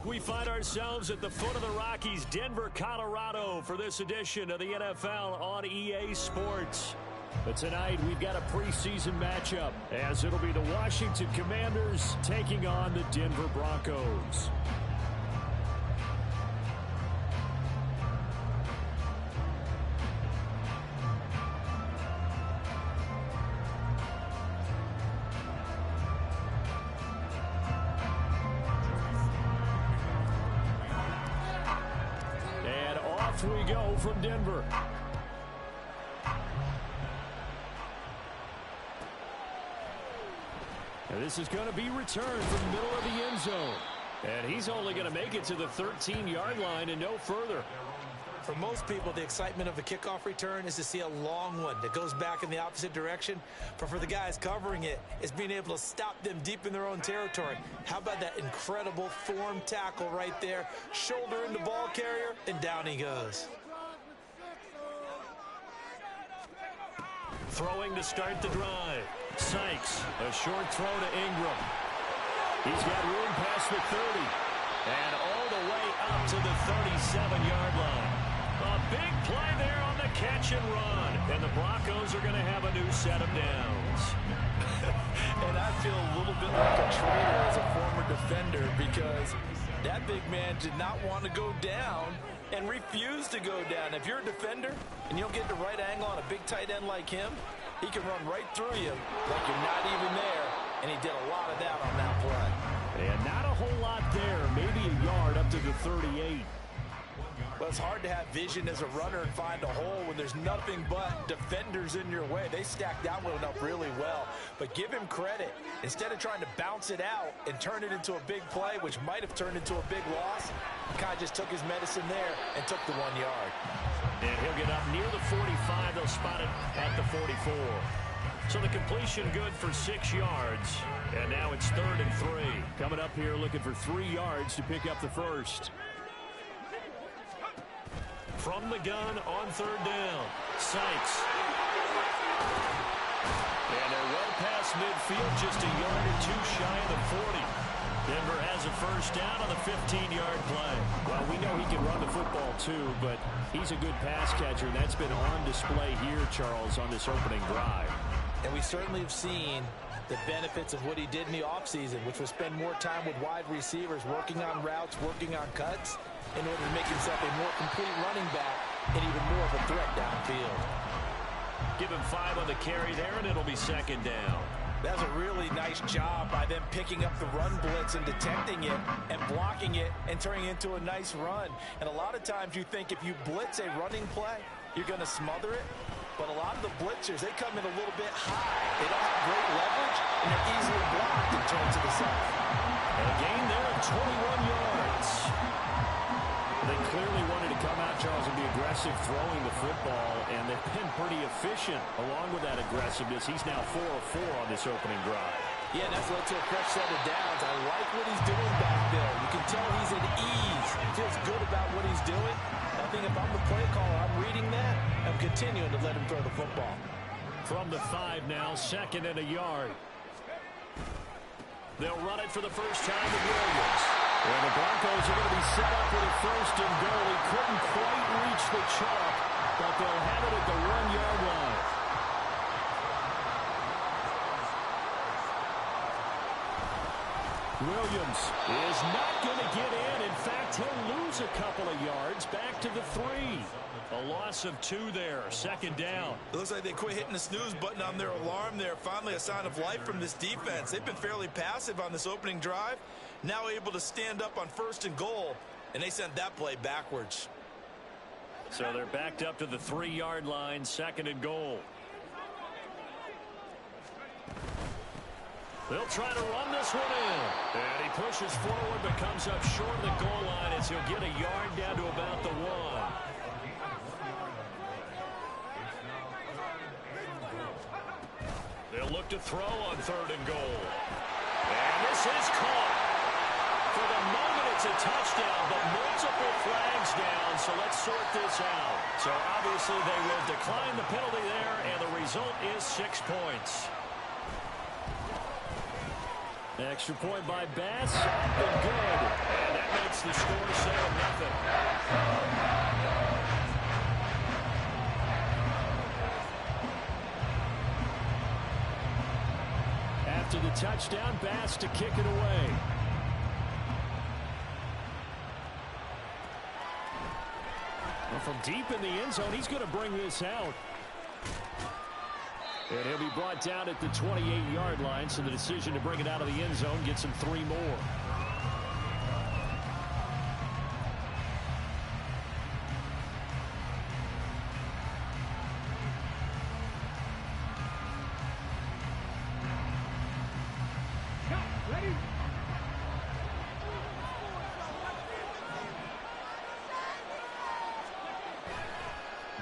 We find ourselves at the foot of the Rockies, Denver, Colorado, for this edition of the NFL on EA Sports. But tonight, we've got a preseason matchup, as it'll be the Washington Commanders taking on the Denver Broncos. We go from Denver. And this is going to be returned from the middle of the end zone. And he's only going to make it to the 13-yard line and no further. For most people, the excitement of the kickoff return is to see a long one that goes back in the opposite direction. But for the guys covering it, it's being able to stop them deep in their own territory. How about that incredible form tackle right there? Shoulder into ball carrier, and down he goes. Throwing to start the drive. Sykes, a short throw to Ingram. He's got room past the 30. And all the way up to the 37-yard line. A big play there on the catch and run. And the Broncos are going to have a new set of downs. And I feel a little bit like a traitor as a former defender, because that big man did not want to go down and refused to go down. If you're a defender and you don't get the right angle on a big tight end like him, he can run right through you like you're not even there. And he did a lot of that on that play. And not a whole lot there. Maybe a yard up to the 38. Well, it's hard to have vision as a runner and find a hole when there's nothing but defenders in your way. They stacked that one up really well. But give him credit. Instead of trying to bounce it out and turn it into a big play, which might have turned into a big loss, he kind of just took his medicine there and took the 1 yard. And he'll get up near the 45. They'll spot it at the 44. So the completion good for 6 yards. And now it's 3rd and 3. Coming up here looking for 3 yards to pick up the first. From the gun on 3rd down. Sykes. And they're well past midfield, just a yard or two shy of the 40. Denver has a first down on the 15-yard play. Well, we know he can run the football too, but he's a good pass catcher, and that's been on display here, Charles, on this opening drive. And we certainly have seen the benefits of what he did in the offseason, which was spend more time with wide receivers, working on routes, working on cuts, in order to make himself a more complete running back and even more of a threat downfield. Give him 5 on the carry there, and it'll be 2nd down. That's a really nice job by them picking up the run blitz and detecting it and blocking it and turning it into a nice run. And a lot of times you think if you blitz a running play, you're going to smother it. But a lot of the blitzers, they come in a little bit high. They don't have great leverage, and they're easily blocked and turned to the side. And a gain there of 21 yards. They clearly wanted to come out, Charles, and be aggressive throwing the football, and they've been pretty efficient along with that aggressiveness. He's now 4 of 4 on this opening drive. Yeah, and that's led to a fresh set of downs. I like what he's doing back there. You can tell he's at ease. Feels good about what he's doing. I think if I'm the play caller, I'm reading that. I'm continuing to let him throw the football. From the 5 now, 2nd and a yard. They'll run it for the first time with Williams. And the Broncos are going to be set up with a 1st and goal. He couldn't quite reach the chalk, but they'll have it at the 1-yard line. Williams is not going to get in. In fact, he'll lose a couple of yards back to the 3. A loss of 2 there. 2nd down. It looks like they quit hitting the snooze button on their alarm there. Finally a sign of life from this defense. They've been fairly passive on this opening drive. Now able to stand up on 1st and goal, and they sent that play backwards. So they're backed up to the 3-yard line, 2nd and goal. They'll try to run this one in. And he pushes forward but comes up short of the goal line as he'll get a yard down to about the 1. They'll look to throw on 3rd and goal. And this is caught. For the moment, it's a touchdown, but multiple flags down, so let's sort this out. So obviously they will decline the penalty there, and the result is 6 points. Extra point by Bass. Up and good. And that makes the score 7-0. After the touchdown, Bass to kick it away. Well, from deep in the end zone, he's going to bring this out. And he'll be brought down at the 28-yard line, so the decision to bring it out of the end zone gets him 3 more.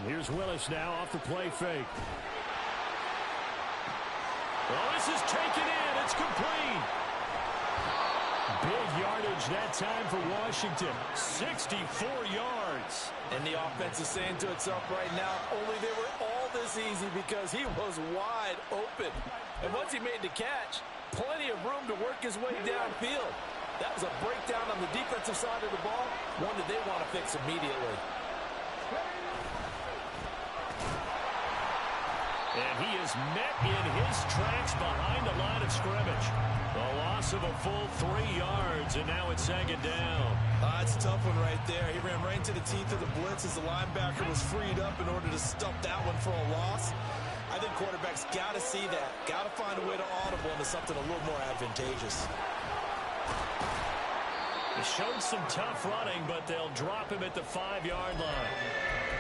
Here's Willis now off the play fake. Well, this is taken in. It's complete. Big yardage that time for Washington. 64 yards. And the offense is saying to itself right now, only they were all this easy because he was wide open. And once he made the catch, plenty of room to work his way downfield. That was a breakdown on the defensive side of the ball, one that they want to fix immediately. And he is met in his tracks behind the line of scrimmage. A loss of a full 3 yards, and now it's 2nd down. It's a tough one right there. He ran right into the teeth of the blitz as the linebacker was freed up in order to stop that one for a loss. I think quarterbacks got to see that. Got to find a way to audible into something a little more advantageous. He showed some tough running, but they'll drop him at the 5-yard line.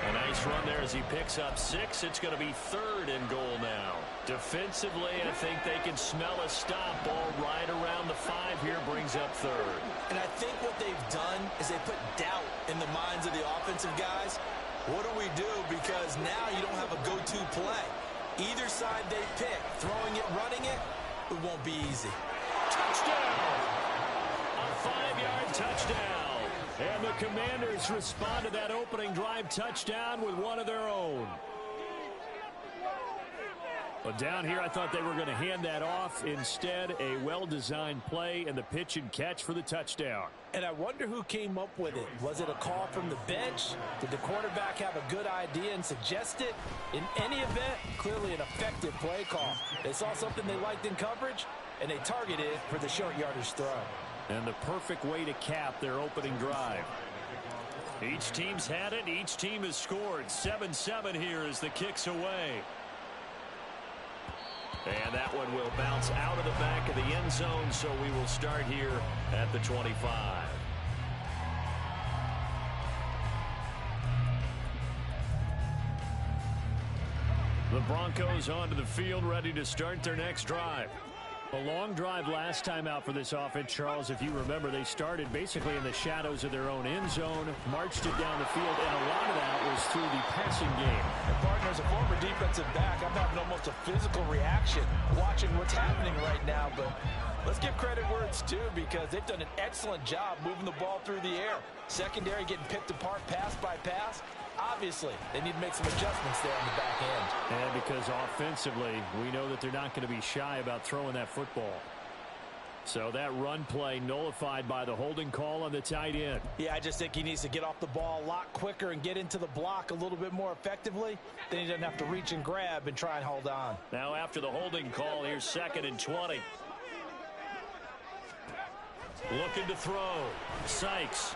A nice run there as he picks up 6. It's going to be 3rd and goal now. Defensively, I think they can smell a stop. Ball right around the 5 here, brings up 3rd. And I think what they've done is they put doubt in the minds of the offensive guys. What do we do? Because now you don't have a go-to play. Either side they pick, throwing it, running it, it won't be easy. Touchdown! A 5-yard touchdown. And the Commanders respond to that opening drive touchdown with one of their own. But down here, I thought they were going to hand that off. Instead, a well-designed play and the pitch and catch for the touchdown. And I wonder who came up with it. Was it a call from the bench? Did the quarterback have a good idea and suggest it? In any event, clearly an effective play call. They saw something they liked in coverage, and they targeted for the short yardage throw. And the perfect way to cap their opening drive. Each team's had it. Each team has scored. 7-7 here as the kick's away. And that one will bounce out of the back of the end zone, so we will start here at the 25. The Broncos onto the field, ready to start their next drive. A long drive last time out for this offense, Charles. If you remember, they started basically in the shadows of their own end zone, marched it down the field, and a lot of that was through the passing game. And partner, as a former defensive back, I'm having almost a physical reaction watching what's happening right now. But let's give credit where it's due because they've done an excellent job moving the ball through the air. Secondary getting picked apart pass by pass. Obviously, they need to make some adjustments there on the back end. And because offensively, we know that they're not going to be shy about throwing that football. So that run play nullified by the holding call on the tight end. Yeah, I just think he needs to get off the ball a lot quicker and get into the block a little bit more effectively. Then he doesn't have to reach and grab and try and hold on. Now after the holding call, here's 2nd and 20. Looking to throw. Sykes.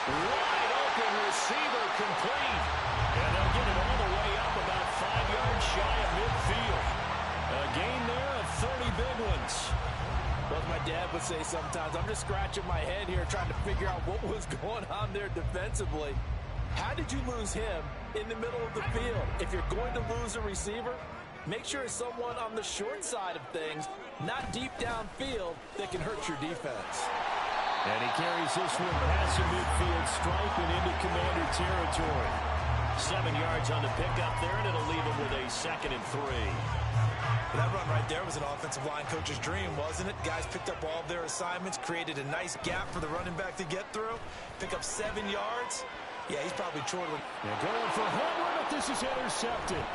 Wide open receiver complete. And they'll get it all the way up about 5 yards shy of midfield. A gain there of 30 big ones. Well, as my dad would say sometimes, I'm just scratching my head here trying to figure out what was going on there defensively. How did you lose him in the middle of the field? If you're going to lose a receiver, make sure it's someone on the short side of things, not deep downfield, that can hurt your defense. And he carries this one past the midfield stripe and into Commander territory. 7 yards on the pickup there, and it'll leave him with a 2nd and 3. That run right there was an offensive line coach's dream, wasn't it? Guys picked up all of their assignments, created a nice gap for the running back to get through, pick up 7 yards. Yeah, he's probably chortling. They're going for Homer, but this is intercepted.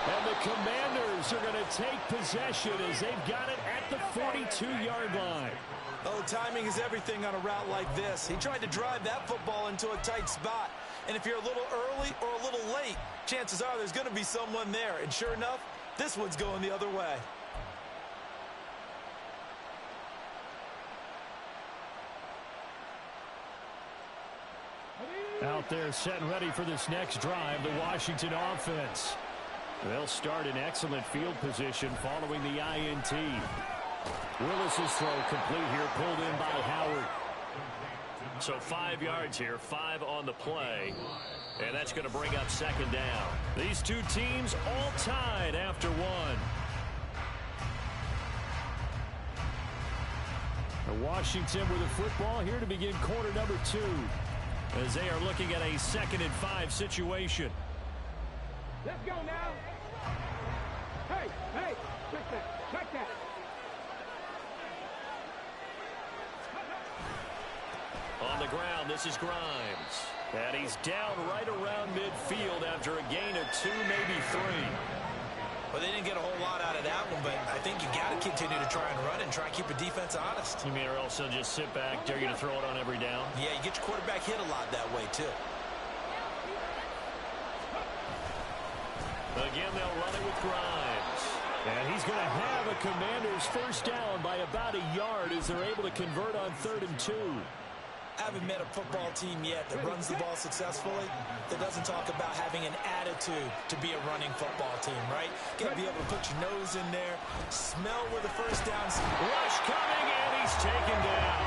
And the The Commanders are going to take possession as they've got it at the 42-yard line. Oh, timing is everything on a route like this. He tried to drive that football into a tight spot. And if you're a little early or a little late, chances are there's going to be someone there. And sure enough, this one's going the other way. Out there set and ready for this next drive, the Washington offense. They'll start in excellent field position following the INT. Willis's throw complete here, pulled in by Howard. So 5 yards here, 5 on the play. And that's going to bring up second down. These two teams all tied after one. Washington with the football here to begin quarter number 2. As they are looking at a 2nd and 5 situation. Let's go now. Hey, check that. On the ground, this is Grimes. And he's down right around midfield after a gain of 2, maybe 3. Well, they didn't get a whole lot out of that one, but I think you got to continue to try and run and try and keep a defense honest. You mean or else they'll just sit back, dare you to throw it on every down? Yeah, you get your quarterback hit a lot that way, too. Again, they'll run it with Grimes. And he's going to have a Commanders first down by about a yard as they're able to convert on 3rd and 2. I haven't met a football team yet that runs the ball successfully that doesn't talk about having an attitude to be a running football team, right? Got to be able to put your nose in there, smell where the first down's. Rush coming, and he's taken down.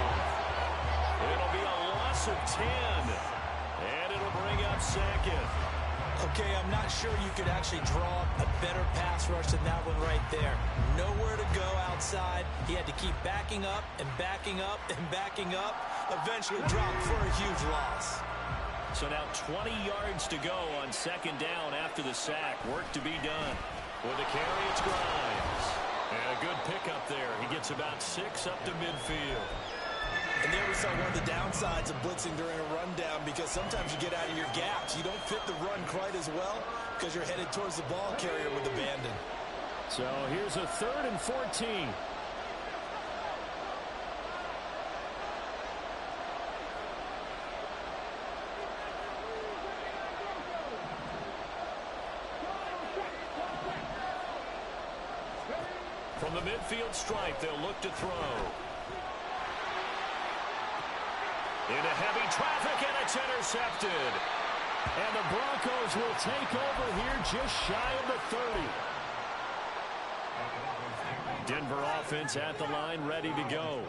It'll be a loss of 10, and it'll bring up second. Okay, I'm not sure you could actually draw a better pass rush than that one right there. Nowhere to go outside. He had to keep backing up and backing up and backing up. Eventually dropped for a huge loss. So now 20 yards to go on 2nd down after the sack. Work to be done. With the carry, it's Grimes. And a good pickup there. He gets about 6 up to midfield. And there we saw one of the downsides of blitzing during a rundown, because sometimes you get out of your gaps. You don't fit the run quite as well because you're headed towards the ball carrier with abandon. So here's a 3rd and 14. From the midfield stripe, they'll look to throw. Into heavy traffic, and it's intercepted. And the Broncos will take over here just shy of the 30. Denver offense at the line, ready to go.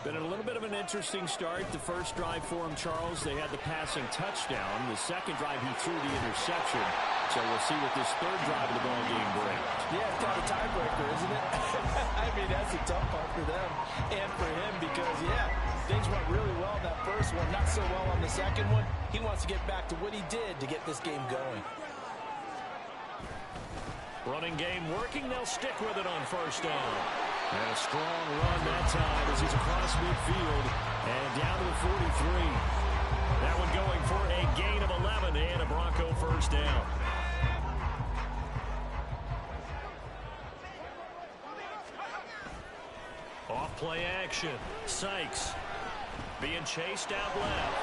Been a little bit of an interesting start. The first drive for him, Charles, they had the passing touchdown. The second drive, he threw the interception. So we'll see what this 3rd drive of the ball game brings. Yeah, it's kind of a tiebreaker, isn't it? I mean, that's a tough part for them and for him because, yeah, things went really well in that first one, not so well on the second one. He wants to get back to what he did to get this game going. Running game working. They'll stick with it on 1st down. And a strong run that time as he's across midfield and down to the 43. That one going for a gain of 11 and a Bronco first down. Off play action. Sykes being chased out left.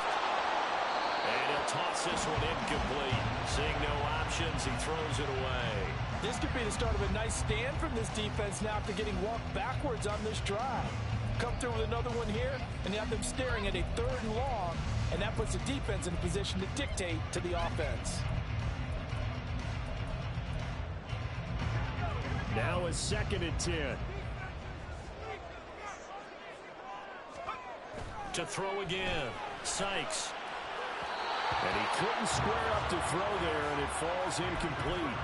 And he'll toss this one incomplete. Seeing no options, he throws it away. This could be the start of a nice stand from this defense now after getting walked backwards on this drive. Come through with another one here, and you have them staring at a 3rd and long, and that puts the defense in a position to dictate to the offense. Now a 2nd and 10. To throw again. Sykes. And he couldn't square up to throw there, and it falls incomplete.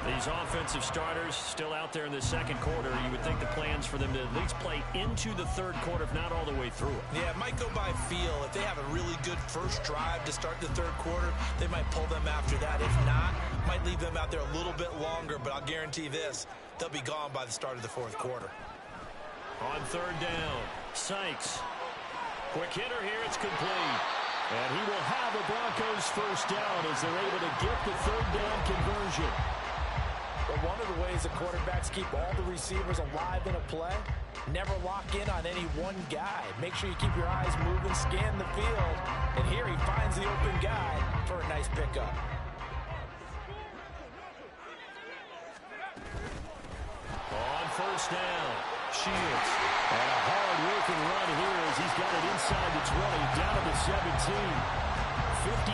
These offensive starters still out there in the 2nd quarter. You would think the plans for them to at least play into the 3rd quarter, if not all the way through it. Yeah, it might go by feel. If they have a really good first drive to start the 3rd quarter, they might pull them after that. If not, might leave them out there a little bit longer, but I'll guarantee this, they'll be gone by the start of the 4th quarter. On 3rd down, Sykes. Quick hitter here, it's complete. And he will have a Broncos first down as they're able to get the 3rd down conversion. But one ways the quarterbacks keep all the receivers alive in a play. Never lock in on any one guy. Make sure you keep your eyes moving, scan the field. And here he finds the open guy for a nice pickup. On first down, Shields. And a hard-working run here as he's got it inside the 20, down to the 17. 55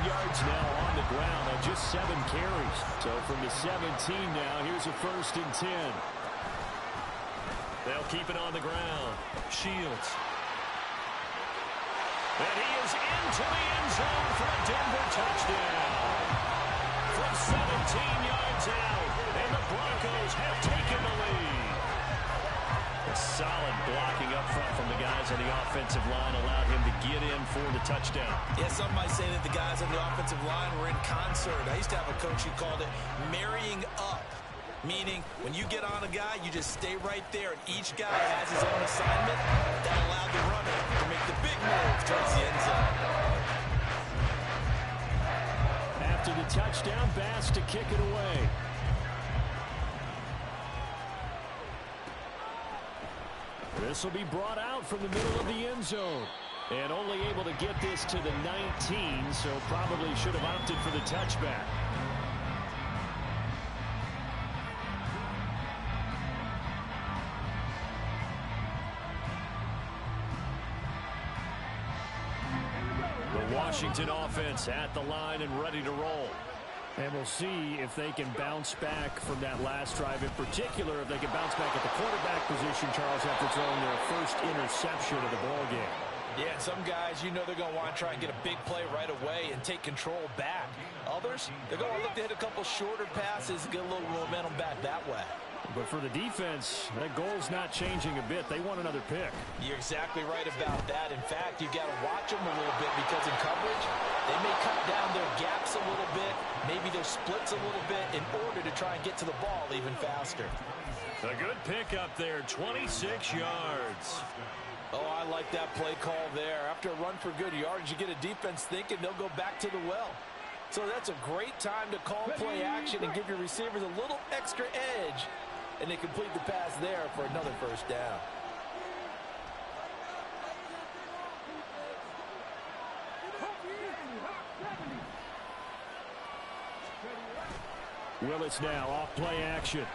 yards now on the ground on just 7 carries. So from the 17 now, here's a 1st and 10. They'll keep it on the ground. Shields. And he is into the end zone for a Denver touchdown. From 17 yards out, and the Broncos have taken the lead. A solid blocking up front from the guys on the offensive line allowed him to get in for the touchdown. Yeah, some might say that the guys on the offensive line were in concert. I used to have a coach who called it marrying up, meaning when you get on a guy, you just stay right there, and each guy has his own assignment. That allowed the runner to make the big move towards the end zone. After the touchdown, Bass to kick it away. This will be brought out from the middle of the end zone. And only able to get this to the 19, so probably should have opted for the touchback. The Washington offense at the line and ready to roll. And we'll see if they can bounce back from that last drive. In particular, if they can bounce back at the quarterback position, Charles, after throwing their first interception of the ballgame. Yeah, some guys, you know they're going to want to try and get a big play right away and take control back. Others, they're going to look to hit a couple shorter passes and get a little momentum back that way. But for the defense, that goal's not changing a bit. They want another pick. You're exactly right about that. In fact, you've got to watch them a little bit because in coverage, they may cut down their gaps a little bit, maybe their splits a little bit in order to try and get to the ball even faster. A good pick up there, 26 yards. Oh, I like that play call there. After a run for good yards, you get a defense thinking they'll go back to the well. So that's a great time to call play action and give your receivers a little extra edge. And they complete the pass there for another first down. Willis now off play action.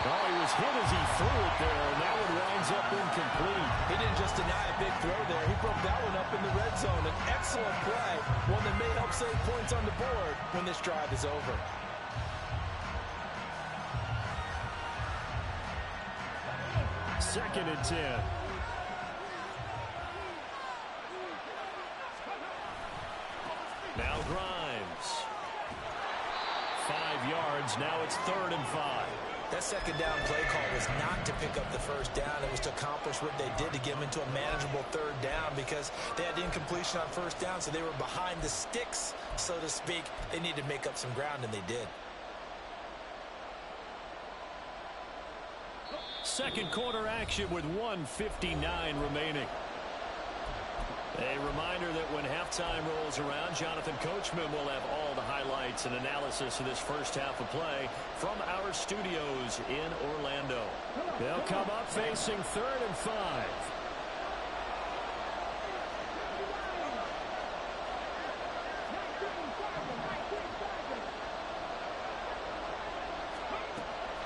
Oh, he was hit as he threw it there, and that one winds up incomplete. He didn't just deny a big throw there. He broke that one up in the red zone. An excellent play, one that may help save points on the board when this drive is over. Second and 10. Now Grimes. 5 yards. Now it's 3rd and 5. That second down play call was not to pick up the first down. It was to accomplish what they did to get them into a manageable 3rd down because they had incompletion on first down, so they were behind the sticks, so to speak. They needed to make up some ground, and they did. Second quarter action with 1:59 remaining. A reminder that when halftime rolls around, Jonathan Coachman will have all the highlights and analysis of this first half of play from our studios in Orlando. They'll come up facing 3rd and 5.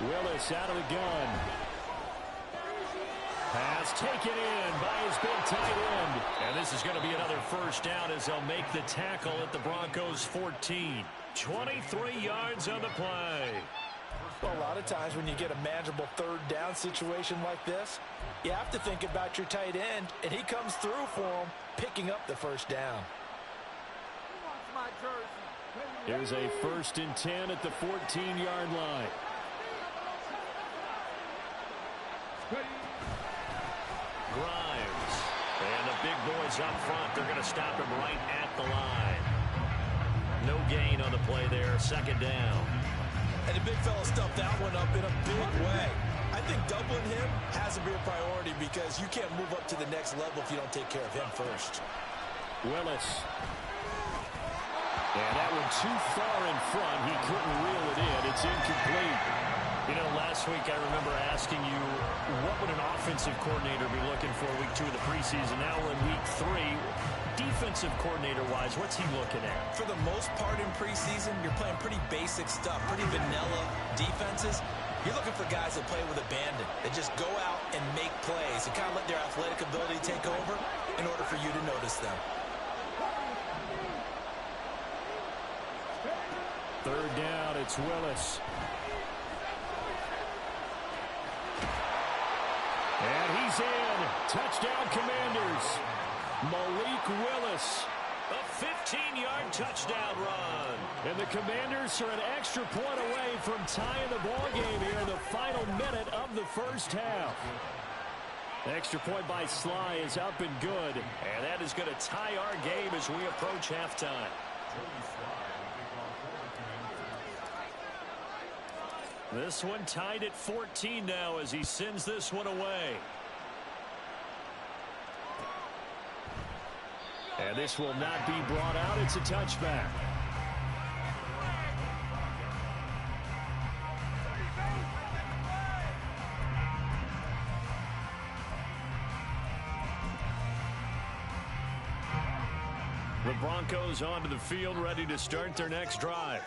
Willis out of the gun. Pass taken in by his big tight end. And this is going to be another first down as they'll make the tackle at the Broncos 14. 23 yards on the play. Well, a lot of times when you get a manageable 3rd down situation like this, you have to think about your tight end, and he comes through for him, picking up the first down. Here's a 1st and 10 at the 14-yard line. Grimes. And the big boys up front, they're going to stop him right at the line. No gain on the play there, 2nd down. And the big fella stuffed that one up in a big way. I think doubling him has to be a priority because you can't move up to the next level if you don't take care of him first. Willis. And that one too far in front. He couldn't reel it in. It's incomplete. You know, last week I remember asking you, what would an offensive coordinator be looking for week 2 of the preseason? Now we're in week 3. Defensive coordinator-wise, what's he looking at? For the most part in preseason, you're playing pretty basic stuff, pretty vanilla defenses. You're looking for guys that play with abandon, that just go out and make plays and kind of let their athletic ability take over in order for you to notice them. Third down, it's Willis. And he's in. Touchdown, Commanders. Malik Willis. A 15-yard touchdown run. And the Commanders are an extra point away from tying the ball game here in the final minute of the first half. Extra point by Sly is up and good. And that is going to tie our game as we approach halftime. This one tied at 14 now as he sends this one away. And this will not be brought out. It's a touchback. The Broncos onto the field, ready to start their next drive.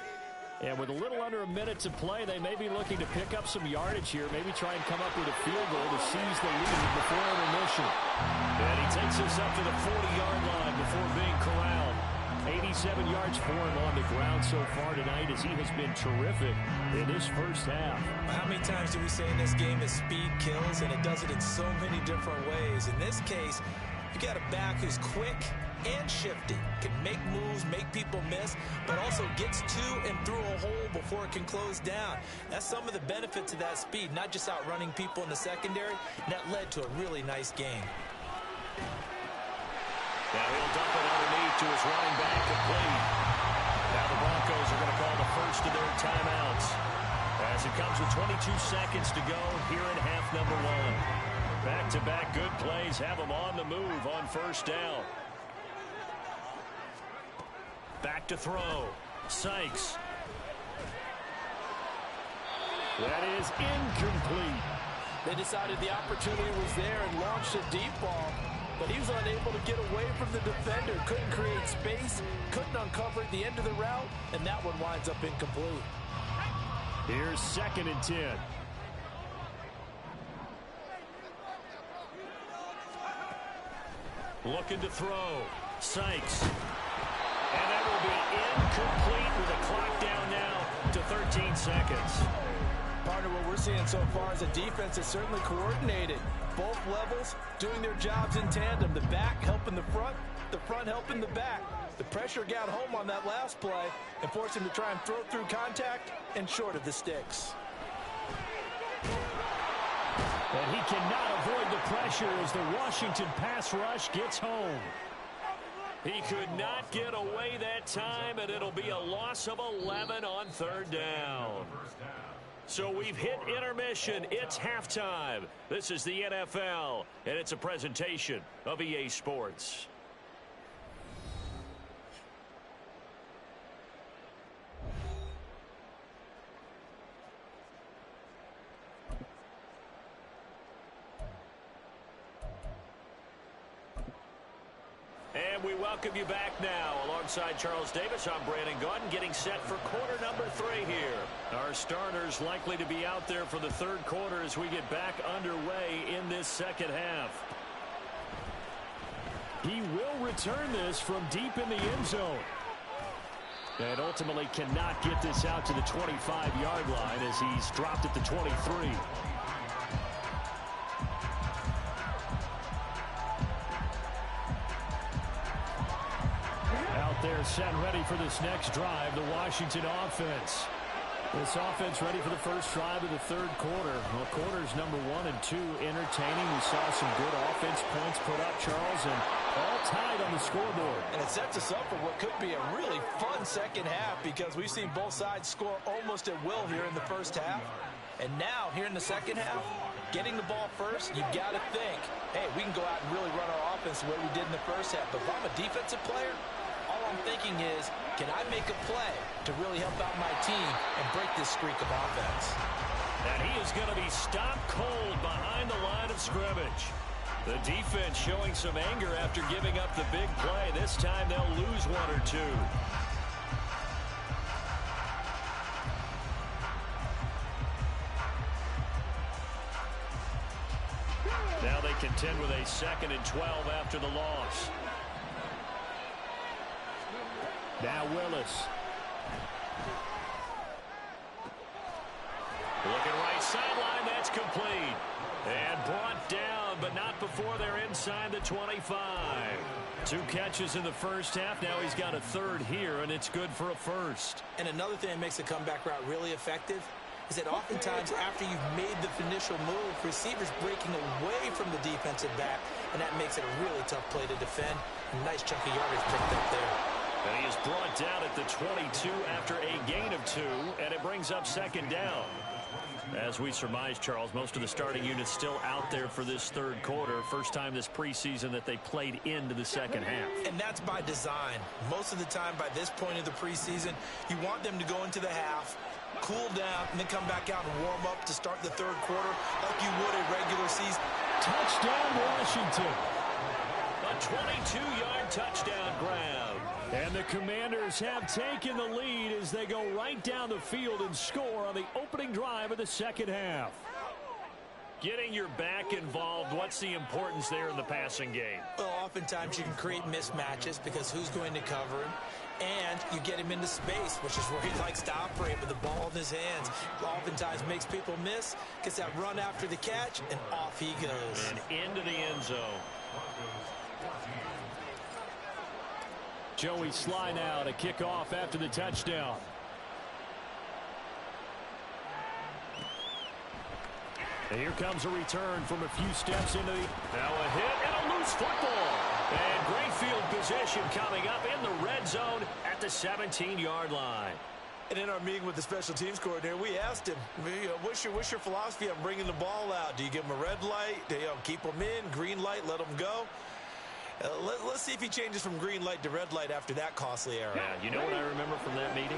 And with a little under a minute to play, they may be looking to pick up some yardage here, maybe try and come up with a field goal to seize the lead before intermission. And he takes us up to the 40-yard line before being corralled. 87 yards for him on the ground so far tonight as he has been terrific in this first half. How many times do we say in this game that speed kills, and it does it in so many different ways? In this case, you got a back who's quick and shifty, can make moves, make people miss, but also gets to and through a hole before it can close down. That's some of the benefits of that speed, not just outrunning people in the secondary, and that led to a really nice game. Now he'll dump it underneath to his running back complete. Now the Broncos are going to call the first of their timeouts as it comes with 22 seconds to go here in half number 1. Back-to-back good plays have them on the move on first down. Back to throw. Sykes. That is incomplete. They decided the opportunity was there and launched a deep ball, but he was unable to get away from the defender. Couldn't create space, couldn't uncover the end of the route, and that one winds up incomplete. Here's 2nd and 10. Looking to throw. Sykes. And that will be incomplete with a clock down now to 13 seconds. Partner, what we're seeing so far is a defense that's certainly coordinated. Both levels doing their jobs in tandem. The back helping the front helping the back. The pressure got home on that last play and forced him to try and throw through contact and short of the sticks. And he cannot avoid the pressure as the Washington pass rush gets home. He could not get away that time, and it'll be a loss of 11 on 3rd down. So we've hit intermission. It's halftime. This is the NFL, and it's a presentation of EA Sports. And we welcome you back now. Alongside Charles Davis, I'm Brandon Gaudin, getting set for quarter number 3 here. Our starters likely to be out there for the 3rd quarter as we get back underway in this second half. He will return this from deep in the end zone. And ultimately cannot get this out to the 25-yard line as he's dropped at the 23. They're set ready for this next drive, the Washington offense. This offense ready for the first drive of the 3rd quarter. Well, quarters number 1 and 2 entertaining. We saw some good offense points put up, Charles, and all tied on the scoreboard. And it sets us up for what could be a really fun second half because we've seen both sides score almost at will here in the first half. And now, here in the second half, getting the ball first, you've got to think, hey, we can go out and really run our offense the way we did in the first half. But if I'm a defensive player, all I I'm thinking is, can I make a play to really help out my team and break this streak of offense? And he is going to be stopped cold behind the line of scrimmage. The defense showing some anger after giving up the big play. This time they'll lose one or two. Now they contend with a 2nd and 12 after the loss. Now Willis. Looking right sideline, that's complete. And brought down, but not before they're inside the 25. 2 catches in the first half. Now he's got a 3rd here, and it's good for a 1st. And another thing that makes the comeback route really effective is that oftentimes after you've made the initial move, receivers breaking away from the defensive back, and that makes it a really tough play to defend. A nice chunk of yardage picked up there. And he is brought down at the 22 after a gain of 2, and it brings up 2nd down. As we surmise, Charles, most of the starting units still out there for this 3rd quarter. First time this preseason that they played into the 2nd half. And that's by design. Most of the time by this point of the preseason, you want them to go into the half, cool down, and then come back out and warm up to start the 3rd quarter like you would a regular season. Touchdown, Washington. A 22-yard touchdown grab. And the Commanders have taken the lead as they go right down the field and score on the opening drive of the 2nd half. Getting your back involved, what's the importance there in the passing game? Well, oftentimes you can create mismatches because who's going to cover him? And you get him into space, which is where he likes to operate with the ball in his hands. Oftentimes makes people miss, gets that run after the catch, and off he goes. And into the end zone. Joey Sly now to kick off after the touchdown. And here comes a return from a few steps into the... Now a hit and a loose football. And great field position coming up in the red zone at the 17-yard line. And in our meeting with the special teams coordinator, we asked him, what's your philosophy on bringing the ball out? Do you give him a red light? Do you keep them in? Green light, let them go? Let's see if he changes from green light to red light after that costly error. Yeah, you know what I remember from that meeting?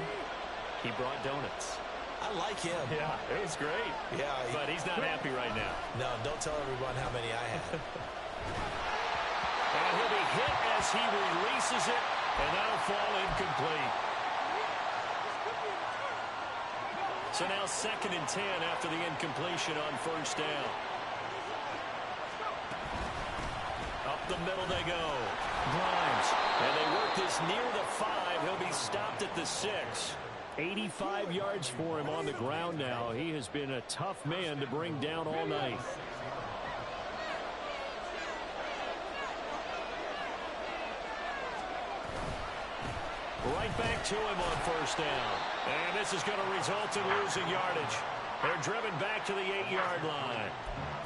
He brought donuts. I like him. Yeah, it was great. Yeah, but he's not happy right now. No, don't tell everyone how many I have. And he'll be hit as he releases it, and that'll fall incomplete. So now 2nd and 10 after the incompletion on 1st down. Up the middle they go. Grimes. And they work this near the 5. He'll be stopped at the 6. 85 yards for him on the ground now. He has been a tough man to bring down all night. Right back to him on 1st down. And this is going to result in losing yardage. They're driven back to the 8-yard line.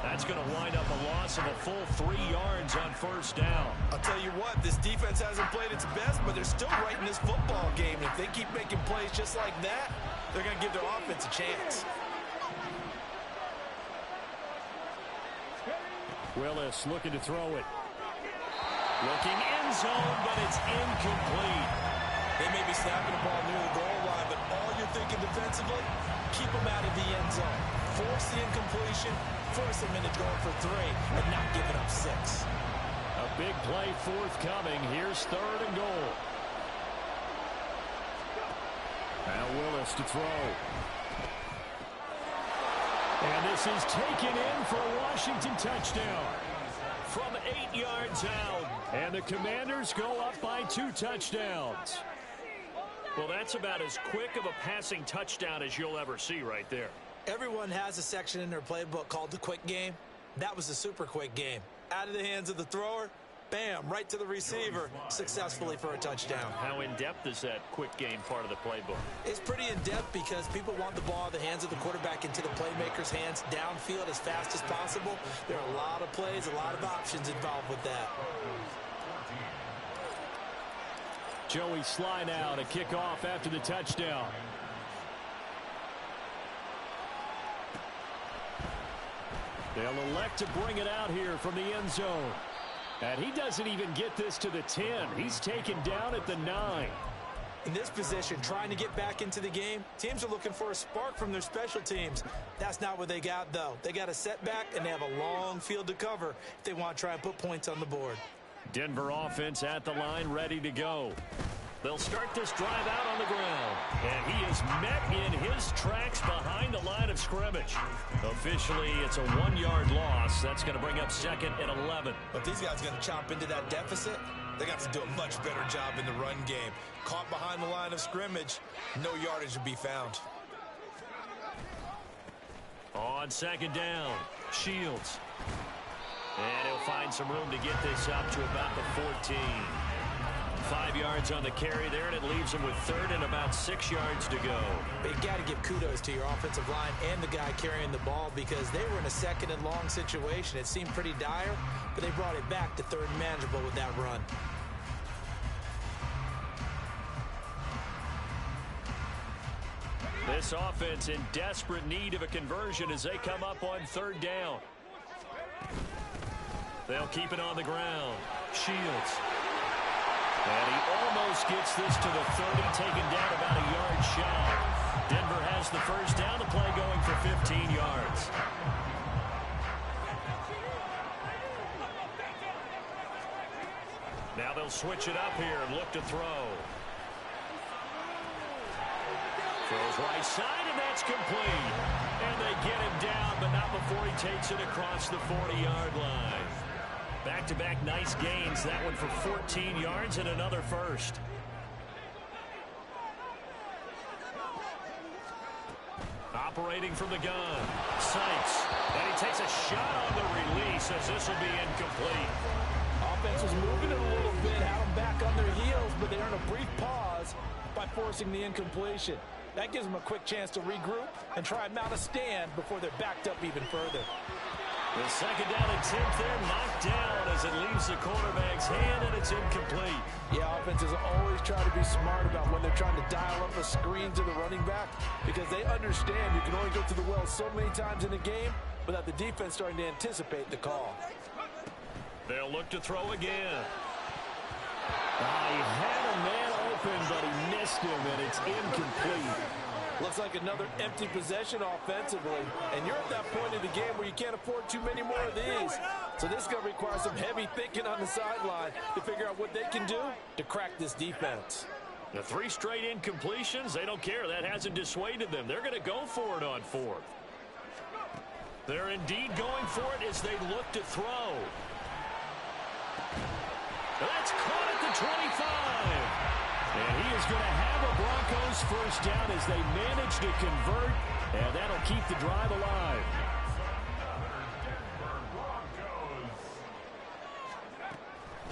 That's going to wind up a loss of a full 3 yards on 1st down. I'll tell you what, this defense hasn't played its best, but they're still right in this football game. And if they keep making plays just like that, they're going to give their offense a chance. Willis looking to throw it. Looking end zone, but it's incomplete. They may be snapping the ball near the goal line, but all you're thinking defensively, keep them out of the end zone. Force the incompletion, force them into going for 3, and not giving up 6. A big play forthcoming. Here's 3rd and goal. Now Willis to throw. And this is taken in for a Washington touchdown. From 8 yards out. And the Commanders go up by 2 touchdowns. Well, that's about as quick of a passing touchdown as you'll ever see right there. Everyone has a section in their playbook called the quick game. That was a super quick game. Out of the hands of the thrower, bam, right to the receiver, successfully for a touchdown. How in-depth is that quick game part of the playbook? It's pretty in-depth because people want the ball in the hands of the quarterback into the playmaker's hands downfield as fast as possible. There are a lot of plays, a lot of options involved with that. Joey Sly now to kick off after the touchdown. They'll elect to bring it out here from the end zone. And he doesn't even get this to the 10. He's taken down at the 9. In this position, trying to get back into the game, teams are looking for a spark from their special teams. That's not what they got, though. They got a setback, and they have a long field to cover if they want to try and put points on the board. Denver offense at the line, ready to go. They'll start this drive out on the ground. And he is met in his tracks behind the line of scrimmage. Officially, it's a 1-yard loss. That's going to bring up 2nd and 11. But these guys are going to chop into that deficit. They got to do a much better job in the run game. Caught behind the line of scrimmage, no yardage to be found. On 2nd down, Shields. And he'll find some room to get this up to about the 14. 5 yards on the carry there, and it leaves him with 3rd and about 6 yards to go. But you got to give kudos to your offensive line and the guy carrying the ball because they were in a 2nd and long situation. It seemed pretty dire, but they brought it back to 3rd and manageable with that run. This offense in desperate need of a conversion as they come up on 3rd down. They'll keep it on the ground. Shields. And he almost gets this to the 30, taken down about a yard shy. Denver has the 1st down, the play going for 15 yards. Now they'll switch it up here and look to throw. Throws right side, and that's complete. And they get him down, but not before he takes it across the 40-yard line. Back-to-back nice gains. That one for 14 yards and another 1st. Operating from the gun. Sykes. And he takes a shot on the release as this will be incomplete. Offense was moving it a little bit, had them back on their heels, but they earn a brief pause by forcing the incompletion. That gives them a quick chance to regroup and try and mount a stand before they're backed up even further. The 2nd down attempt there knocked down as it leaves the quarterback's hand, and it's incomplete. Yeah, offenses always try to be smart about when they're trying to dial up a screen to the running back because they understand you can only go to the well so many times in a game without the defense starting to anticipate the call. They'll look to throw again. He had a man open, but he missed him, and it's incomplete. Looks like another empty possession offensively. And you're at that point in the game where you can't afford too many more of these. So this is going to require some heavy thinking on the sideline to figure out what they can do to crack this defense. The 3 straight incompletions, they don't care. That hasn't dissuaded them. They're going to go for it on 4th. They're indeed going for it as they look to throw. That's caught at the 25. And he is going to have a Broncos 1st down as they manage to convert, and that'll keep the drive alive.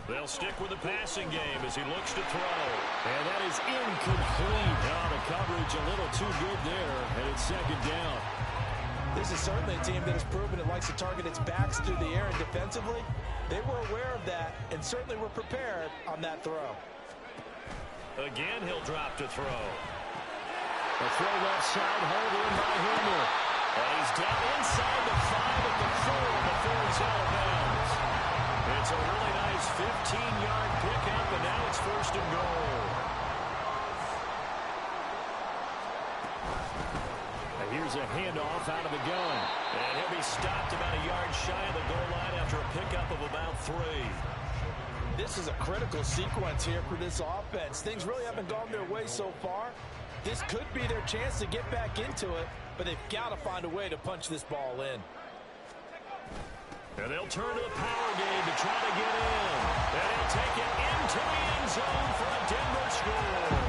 They'll stick with the passing game as he looks to throw. And that is incomplete. Now the coverage a little too good there, and it's 2nd down. This is certainly a team that has proven it likes to target its backs through the air and defensively. They were aware of that and certainly were prepared on that throw. Again, he'll drop to throw. A throw left side, held in by Homer. And he's down inside the 5 at the 4 before he's out of bounds. It's a really nice 15-yard pickup, and now it's 1st and goal. And here's a handoff out of the gun. And he'll be stopped about a yard shy of the goal line after a pickup of about 3. This is a critical sequence here for this offense. Things really haven't gone their way so far. This could be their chance to get back into it, but they've got to find a way to punch this ball in. And they'll turn to the power game to try to get in. And he'll take it into the end zone for a Denver score.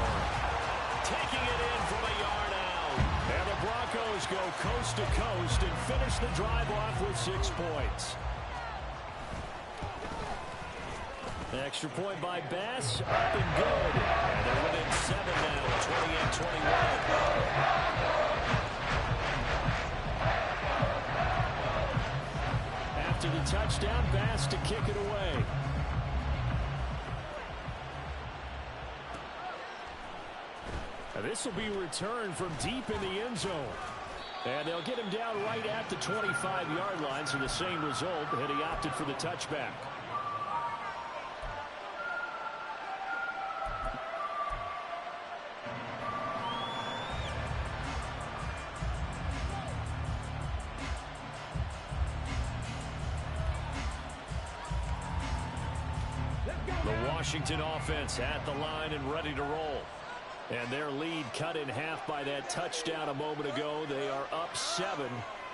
Taking it in from a yard out. And the Broncos go coast to coast and finish the drive off with 6 points. The extra point by Bass, up and good. And they're within 7 now, 28-21. After the touchdown, Bass to kick it away. And this will be returned from deep in the end zone. And they'll get him down right at the 25-yard line, so the same result, and he opted for the touchback. Washington offense at the line and ready to roll. And their lead cut in half by that touchdown a moment ago. They are up 7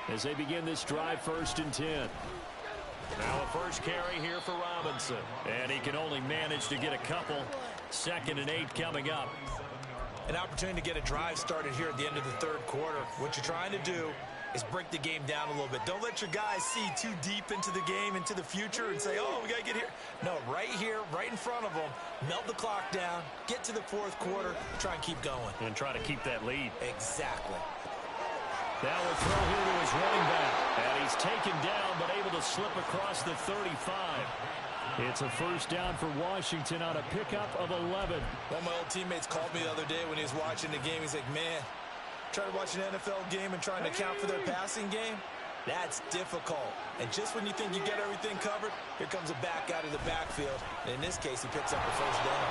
as they begin this drive, 1st and 10. Now a first carry here for Robinson. And he can only manage to get a couple. 2nd and 8 coming up. An opportunity to get a drive started here at the end of the 3rd quarter. What you're trying to do is break the game down a little bit. Don't let your guys see too deep into the game, into the future, and say, oh, we got to get here. No, right here, right in front of them, melt the clock down, get to the 4th quarter, try and keep going. And try to keep that lead. Exactly. Now a throw here to his running back. And he's taken down, but able to slip across the 35. It's a first down for Washington on a pickup of 11. One of my old teammates called me the other day when he was watching the game. He's like, man, trying to watch an NFL game and trying to account for their passing game, that's difficult. And just when you think you get everything covered, here comes a back out of the backfield. And in this case, he picks up a first down.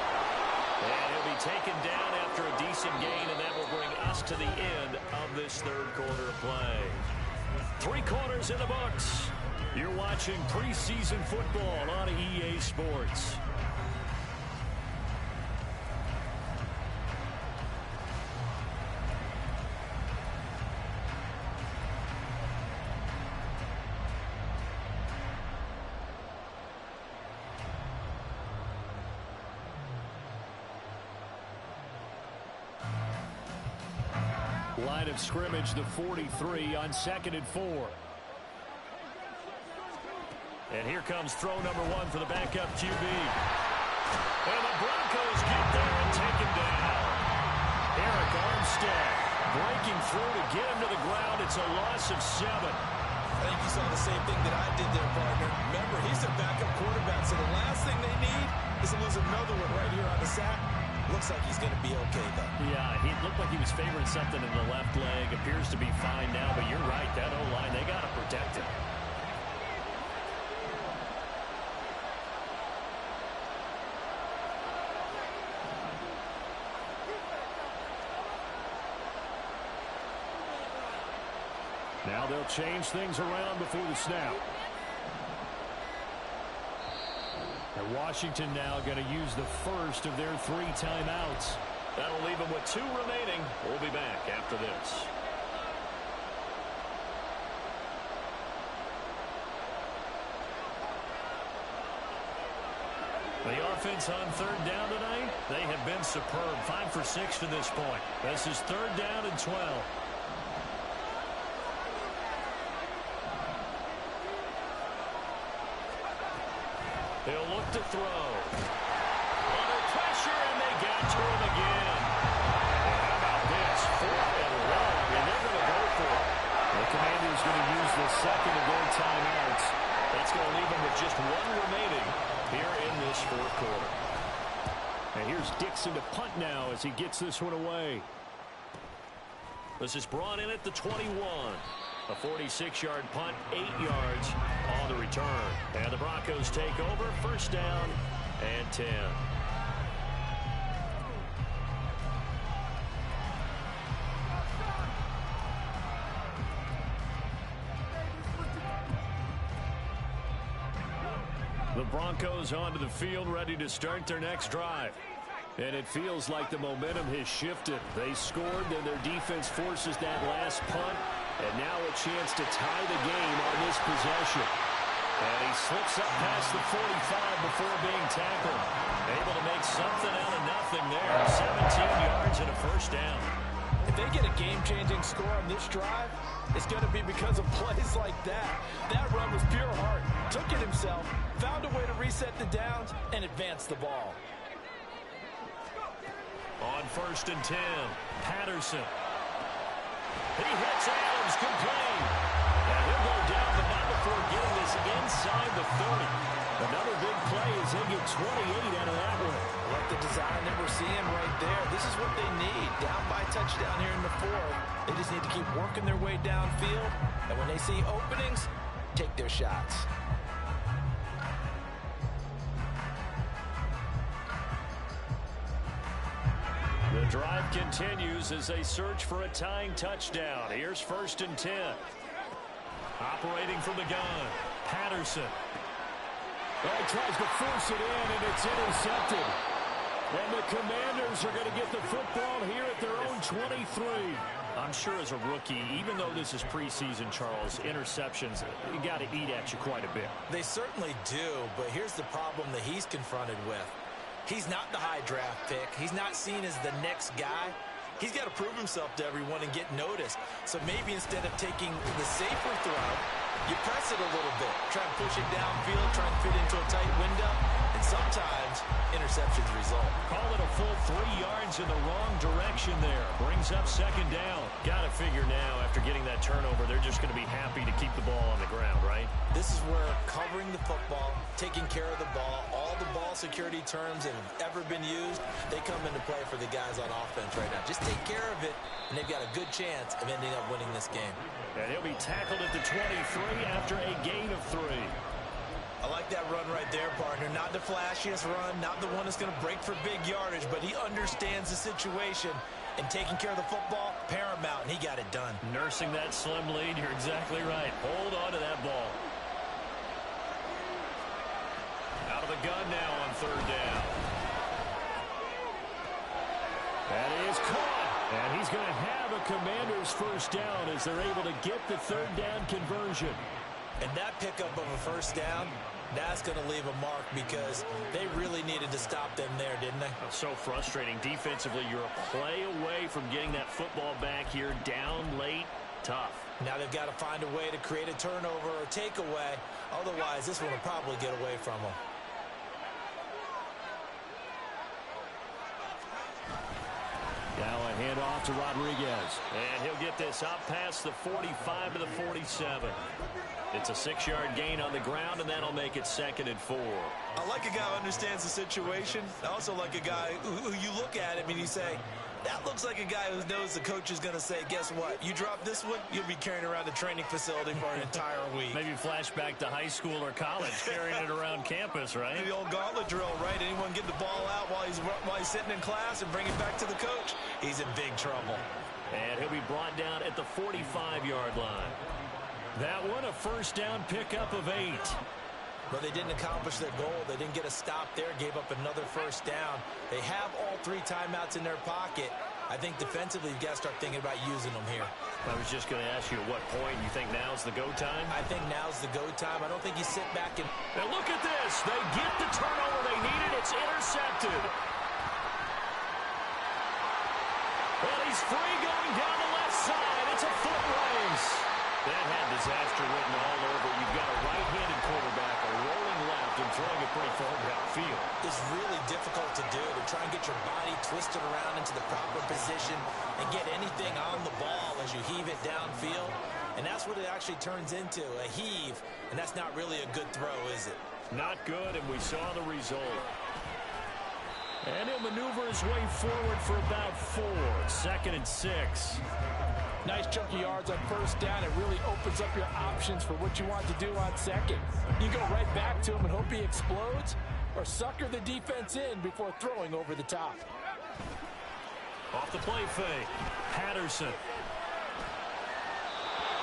And he'll be taken down after a decent gain, and that will bring us to the end of this 3rd quarter of play. 3 quarters in the books. You're watching preseason football on EA Sports. Line of scrimmage, the 43 on 2nd and 4. And here comes throw number 1 for the backup QB. And the Broncos get there and take him down. Eric Armstead breaking through to get him to the ground. It's a loss of 7. I think you saw the same thing that I did there, partner. Remember, he's a backup quarterback, so the last thing they need is to lose another one right here on the sack. Looks like he's going to be okay, though. Yeah, he looked like he was favoring something in the left leg. Appears to be fine now, but you're right. That O-line, they got to protect him. Now they'll change things around before the snap. And Washington now going to use the first of their 3 timeouts. That'll leave them with 2 remaining. We'll be back after this. The offense on 3rd down tonight, they have been superb. 5 for 6 to this point. This is 3rd down and 12. He'll look to throw. Under pressure, and they got to him again. And how about this? 4th and long, and they're going to go for it. The Commanders going to use the 2nd of their timeouts. That's going to leave them with just 1 remaining here in this 4th quarter. And here's Dixon to punt now as he gets this one away. This is brought in at the 21. A 46-yard punt, 8 yards on the return. And the Broncos take over, 1st down and 10. The Broncos onto the field, ready to start their next drive. And it feels like the momentum has shifted. They scored, then their defense forces that last punt. And now a chance to tie the game on this possession. And he slips up past the 45 before being tackled. Able to make something out of nothing there. 17 yards and a 1st down. If they get a game-changing score on this drive, it's going to be because of plays like that. That run was pure heart. Took it himself, found a way to reset the downs, and advance the ball. On 1st and 10, Patterson. He hits Adams complete. And he'll go down, but not before getting this inside the 30. Another big play as they get 28 out of that one. Like the design that we're seeing right there. This is what they need. Down by touchdown here in the 4th. They just need to keep working their way downfield. And when they see openings, take their shots. The drive continues as they search for a tying touchdown. Here's 1st and 10. Operating from the gun, Patterson. Oh, he tries to force it in, and it's intercepted. And the Commanders are going to get the football here at their own 23. I'm sure as a rookie, even though this is preseason, Charles, interceptions, you got to eat at you quite a bit. They certainly do, but here's the problem that he's confronted with. He's not the high draft pick. He's not seen as the next guy. He's got to prove himself to everyone and get noticed. So maybe instead of taking the safer throw, you press it a little bit. Try and push it downfield, try and fit into a tight window. And sometimes interceptions result. Call it a full 3 yards in the wrong direction there. Brings up second down. Got to figure now, after getting that turnover, they're just going to be happy to keep the ball on the ground, right? This is where covering the football, taking care of the ball, all the ball security terms that have ever been used, they come into play for the guys on offense right now. Just take care of it, and they've got a good chance of ending up winning this game. And he'll be tackled at the 23 after a gain of 3. I like that run right there, partner. Not the flashiest run, not the one that's going to break for big yardage, but he understands the situation, and taking care of the football, paramount, and he got it done. Nursing that slim lead, you're exactly right. Hold on to that ball. Out of the gun now on 3rd down. That is caught. And he's going to have a Commander's first down as they're able to get the 3rd down conversion. And that pickup of a first down, that's going to leave a mark because they really needed to stop them there, didn't they? So frustrating. Defensively, you're a play away from getting that football back here. Down late, tough. Now they've got to find a way to create a turnover or takeaway. Otherwise, this one will probably get away from them. Now a handoff to Rodriguez. And he'll get this up past the 45 to the 47. It's a 6-yard gain on the ground, and that'll make it 2nd and 4. I like a guy who understands the situation. I also like a guy who you look at him and you say, that looks like a guy who knows the coach is going to say, guess what? You drop this one, you'll be carrying around the training facility for an entire week. Maybe flashback to high school or college, carrying it around campus, right? The old gauntlet drill, right? Anyone get the ball out while he's sitting in class and bring it back to the coach? He's in big trouble. And he'll be brought down at the 45-yard line. That one, a first down pickup of 8. But they didn't accomplish their goal. They didn't get a stop there, gave up another first down. They have all 3 timeouts in their pocket. I think defensively, you've got to start thinking about using them here. I was just going to ask you at what point you think now's the go time? I think now's the go time. I don't think you sit back and... Now look at this. They get the turnover they needed. It's intercepted. Well, he's free going down the left side. It's a foot race. That had disaster written all over. You've got a right-handed quarterback, a rolling left, and throwing it pretty far downfield. It's really difficult to do, to try and get your body twisted around into the proper position and get anything on the ball as you heave it downfield. And that's what it actually turns into, a heave. And that's not really a good throw, is it? Not good, and we saw the result. And he'll maneuver his way forward for about 4. 2nd and 6. Nice chunky yards on first down. It really opens up your options for what you want to do on second. You go right back to him and hope he explodes, or sucker the defense in before throwing over the top. Off the play fake, Patterson.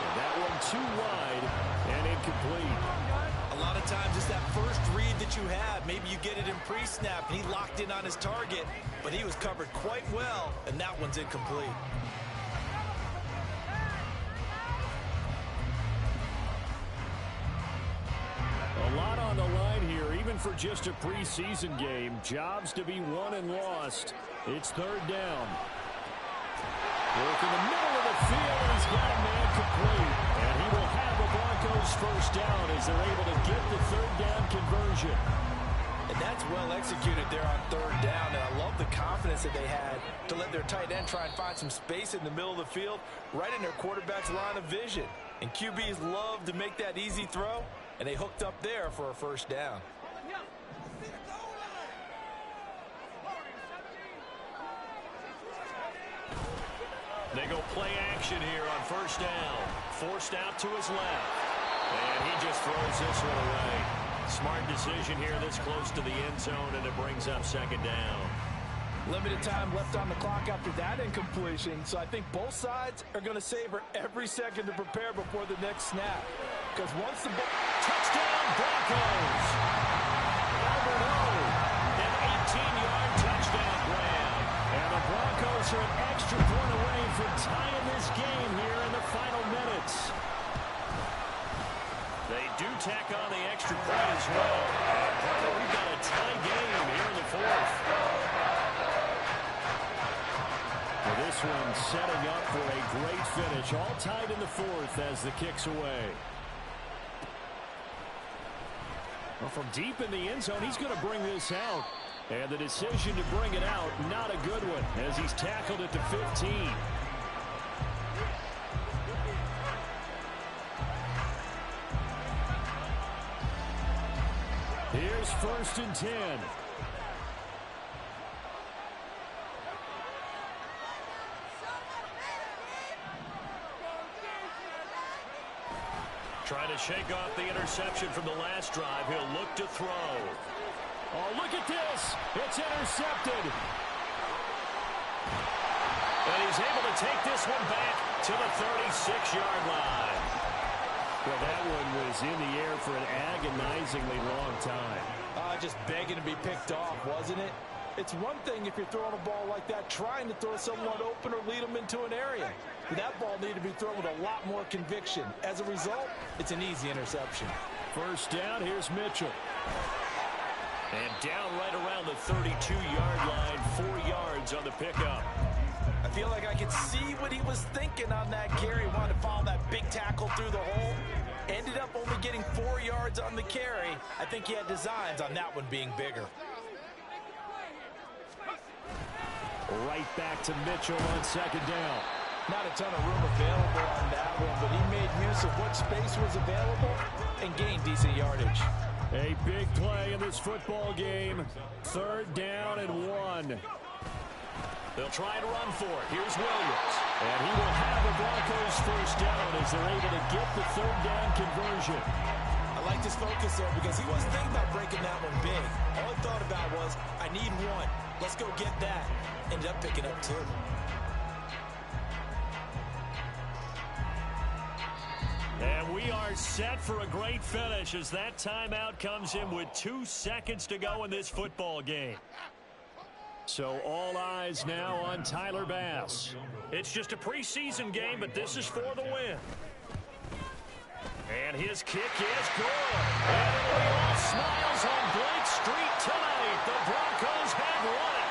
And that one too wide and incomplete. A lot of times it's that first read that you have. Maybe you get it in pre-snap and he locked in on his target, but he was covered quite well, and that one's incomplete. A lot on the line here, even for just a preseason game. Jobs to be won and lost. It's 3rd down. Work in the middle of the field, and he's got a man complete. And he will have the Broncos first down as they're able to get the 3rd down conversion. And that's well executed there on 3rd down. And I love the confidence that they had to let their tight end try and find some space in the middle of the field, right in their quarterback's line of vision. And QBs love to make that easy throw, and they hooked up there for a first down. They go play action here on first down. Forced out to his left. And he just throws this one away. Smart decision here this close to the end zone, and it brings up 2nd down. Limited time left on the clock after that incompletion, so I think both sides are going to savor every second to prepare before the next snap. Because once the ball... Touchdown, Broncos! An 18-yard touchdown grab. And the Broncos are an extra point away from tying this game here in the final minutes. They do tack on the extra point as well. And we've got a tie game here in the fourth. Well, this one setting up for a great finish. All tied in the fourth as the kick's away. Well, from deep in the end zone, he's going to bring this out. And the decision to bring it out, not a good one, as he's tackled at the 15. Here's 1st and 10. Trying to shake off the interception from the last drive. He'll look to throw. Oh, look at this. It's intercepted. And he's able to take this one back to the 36-yard line. Well, that one was in the air for an agonizingly long time. Just begging to be picked off, wasn't it? It's one thing if you're throwing a ball like that, trying to throw someone open or lead them into an area. That ball needed to be thrown with a lot more conviction. As a result, it's an easy interception. 1st down, here's Mitchell. And down right around the 32-yard line, 4 yards on the pickup. I feel like I could see what he was thinking on that carry. Wanted to follow that big tackle through the hole. Ended up only getting 4 yards on the carry. I think he had designs on that one being bigger. Right back to Mitchell on 2nd down. Not a ton of room available on that one, but he made use of what space was available and gained decent yardage. A big play in this football game. 3rd down and 1. They'll try to run for it. Here's Williams. And he will have the Broncos 1st down as they're able to get the 3rd down conversion. I like his focus there because he wasn't thinking about breaking that one big. All he thought about was, I need 1. Let's go get that. Ended up picking up 2. And we are set for a great finish as that timeout comes in with 2 seconds to go in this football game. So all eyes now on Tyler Bass. It's just a preseason game, but this is for the win. And his kick is good. And it'll be all smiles on Blake Street tonight. The Broncos have won it.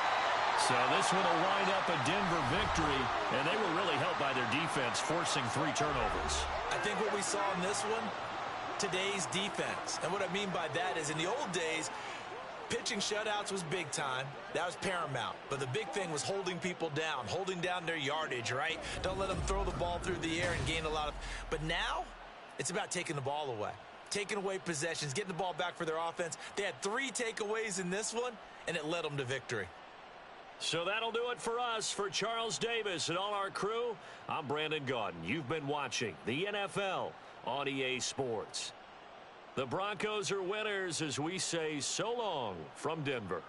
So this one will wind up a Denver victory, and they were really helped by their defense, forcing 3 turnovers. I think what we saw in this one, today's defense. And what I mean by that is in the old days, pitching shutouts was big time. That was paramount. But the big thing was holding people down, holding down their yardage, right? Don't let them throw the ball through the air and gain a lot of... But now, it's about taking the ball away. Taking away possessions, getting the ball back for their offense. They had 3 takeaways in this one, and it led them to victory. So that'll do it for us. For Charles Davis and all our crew, I'm Brandon Gaudin. You've been watching the NFL on EA Sports. The Broncos are winners as we say so long from Denver.